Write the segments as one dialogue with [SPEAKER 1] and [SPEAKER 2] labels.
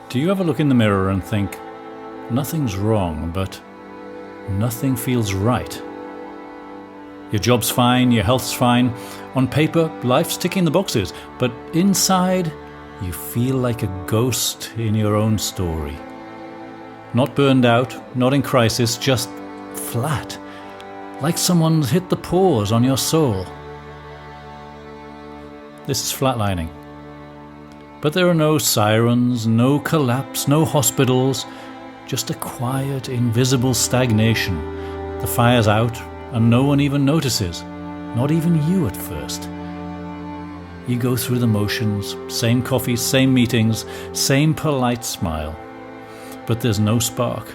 [SPEAKER 1] Do you ever look in the mirror and think, nothing's wrong, but nothing feels right? Your job's fine, your health's fine. On paper, life's ticking the boxes, but inside, you feel like a ghost in your own story. Not burned out, not in crisis, just flat. Like someone's hit the pause on your soul. This is flatlining. But there are no sirens, no collapse, no hospitals, just a quiet, invisible stagnation. The fire's out and no one even notices, not even you at first. You go through the motions, same coffee, same meetings, same polite smile. But there's no spark,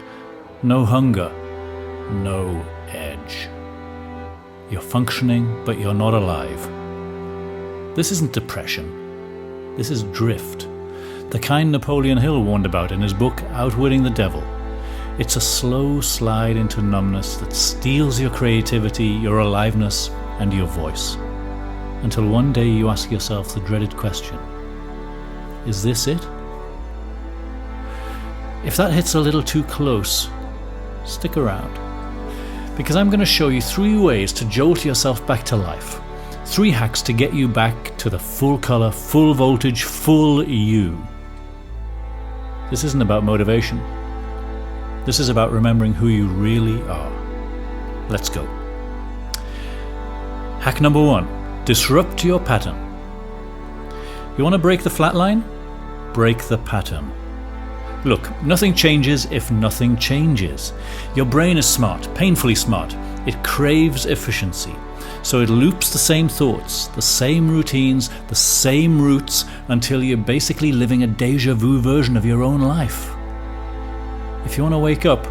[SPEAKER 1] no hunger, no edge. You're functioning, but you're not alive. This isn't depression. This is drift, the kind Napoleon Hill warned about in his book Outwitting the Devil. It's a slow slide into numbness that steals your creativity, your aliveness, and your voice. Until one day you ask yourself the dreaded question, is this it? If that hits a little too close, stick around. Because I'm going to show you 3 ways to jolt yourself back to life. 3 hacks to get you back to the full colour, full voltage, full you. This isn't about motivation. This is about remembering who you really are. Let's go. Hack number 1. Disrupt your pattern. You want to break the flat line? Break the pattern. Look, nothing changes if nothing changes. Your brain is smart, painfully smart. It craves efficiency. So it loops the same thoughts, the same routines, the same routes until you're basically living a déjà vu version of your own life. If you want to wake up,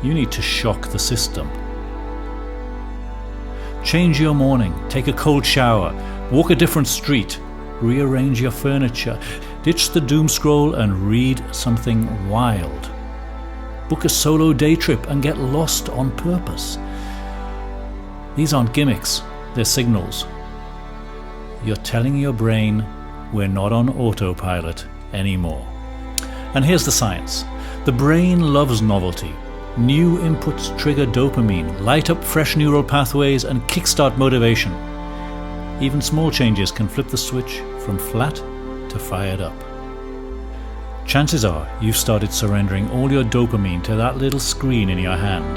[SPEAKER 1] you need to shock the system. Change your morning, take a cold shower, walk a different street, rearrange your furniture, ditch the doom scroll and read something wild. Book a solo day trip and get lost on purpose. These aren't gimmicks, they're signals. You're telling your brain, we're not on autopilot anymore. And here's the science. The brain loves novelty. New inputs trigger dopamine, light up fresh neural pathways and kickstart motivation. Even small changes can flip the switch from flat to fired up. Chances are you've started surrendering all your dopamine to that little screen in your hand,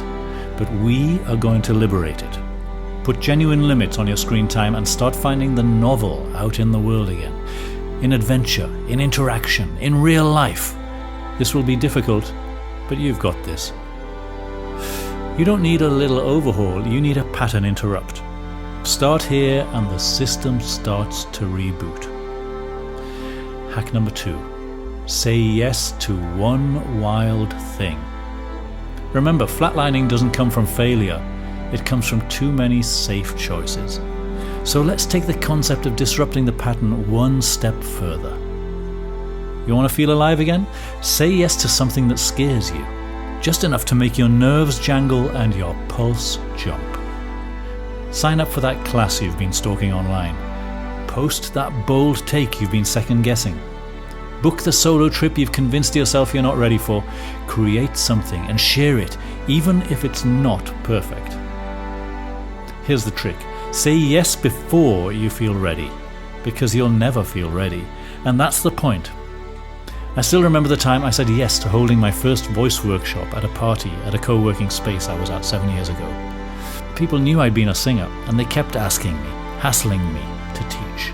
[SPEAKER 1] but we are going to liberate it. Put genuine limits on your screen time and start finding the novel out in the world again. In adventure, in interaction, in real life. This will be difficult, but you've got this. You don't need a little overhaul, you need a pattern interrupt. Start here and the system starts to reboot. Hack number 2. Say yes to one wild thing. Remember, flatlining doesn't come from failure. It comes from too many safe choices. So let's take the concept of disrupting the pattern one step further. You want to feel alive again? Say yes to something that scares you, just enough to make your nerves jangle and your pulse jump. Sign up for that class you've been stalking online. Post that bold take you've been second guessing. Book the solo trip you've convinced yourself you're not ready for. Create something and share it, even if it's not perfect. Here's the trick. Say yes before you feel ready, because you'll never feel ready. And that's the point. I still remember the time I said yes to holding my first voice workshop at a party at a co-working space I was at 7 years ago. People knew I'd been a singer, and they kept asking me, hassling me to teach.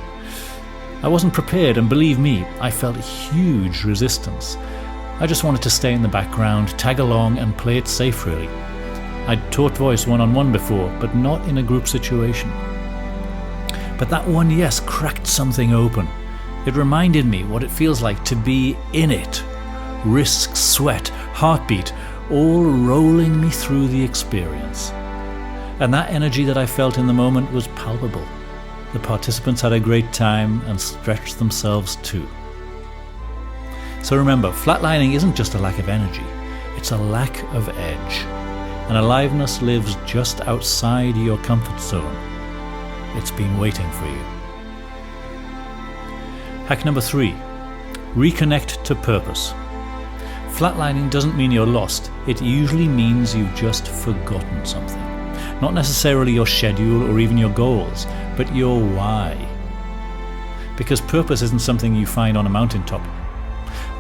[SPEAKER 1] I wasn't prepared, and believe me, I felt huge resistance. I just wanted to stay in the background, tag along, and play it safe, really. I'd taught voice one-on-one before, but not in a group situation. But that one yes cracked something open. It reminded me what it feels like to be in it. Risk, sweat, heartbeat, all rolling me through the experience. And that energy that I felt in the moment was palpable. The participants had a great time and stretched themselves too. So remember, flatlining isn't just a lack of energy, it's a lack of edge. And aliveness lives just outside your comfort zone. It's been waiting for you. Hack number 3. Reconnect to purpose. Flatlining doesn't mean you're lost. It usually means you've just forgotten something. Not necessarily your schedule or even your goals, but your why. Because purpose isn't something you find on a mountaintop.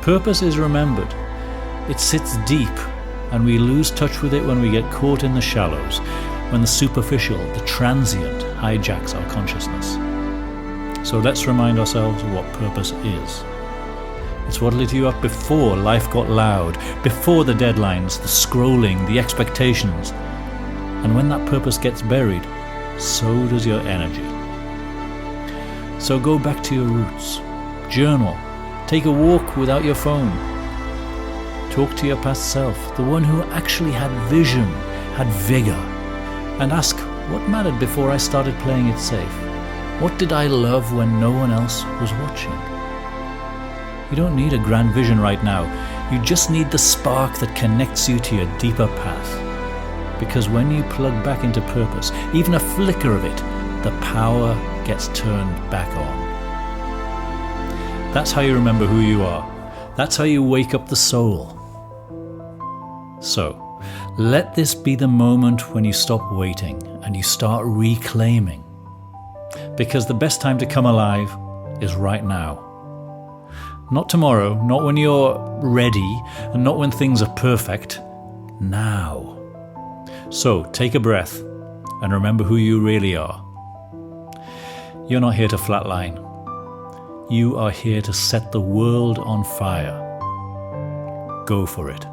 [SPEAKER 1] Purpose is remembered. It sits deep, and we lose touch with it when we get caught in the shallows, when the superficial, the transient, hijacks our consciousness. So let's remind ourselves of what purpose is. It's what lit you up before life got loud, before the deadlines, the scrolling, the expectations. And when that purpose gets buried, so does your energy. So go back to your roots. Journal. Take a walk without your phone. Talk to your past self, the one who actually had vision, had vigor. And ask, what mattered before I started playing it safe? What did I love when no one else was watching? You don't need a grand vision right now. You just need the spark that connects you to your deeper path. Because when you plug back into purpose, even a flicker of it, the power gets turned back on. That's how you remember who you are. That's how you wake up the soul. So, let this be the moment when you stop waiting and you start reclaiming. Because the best time to come alive is right now. Not tomorrow, not when you're ready, and not when things are perfect. Now. So, take a breath and remember who you really are. You're not here to flatline. You are here to set the world on fire. Go for it.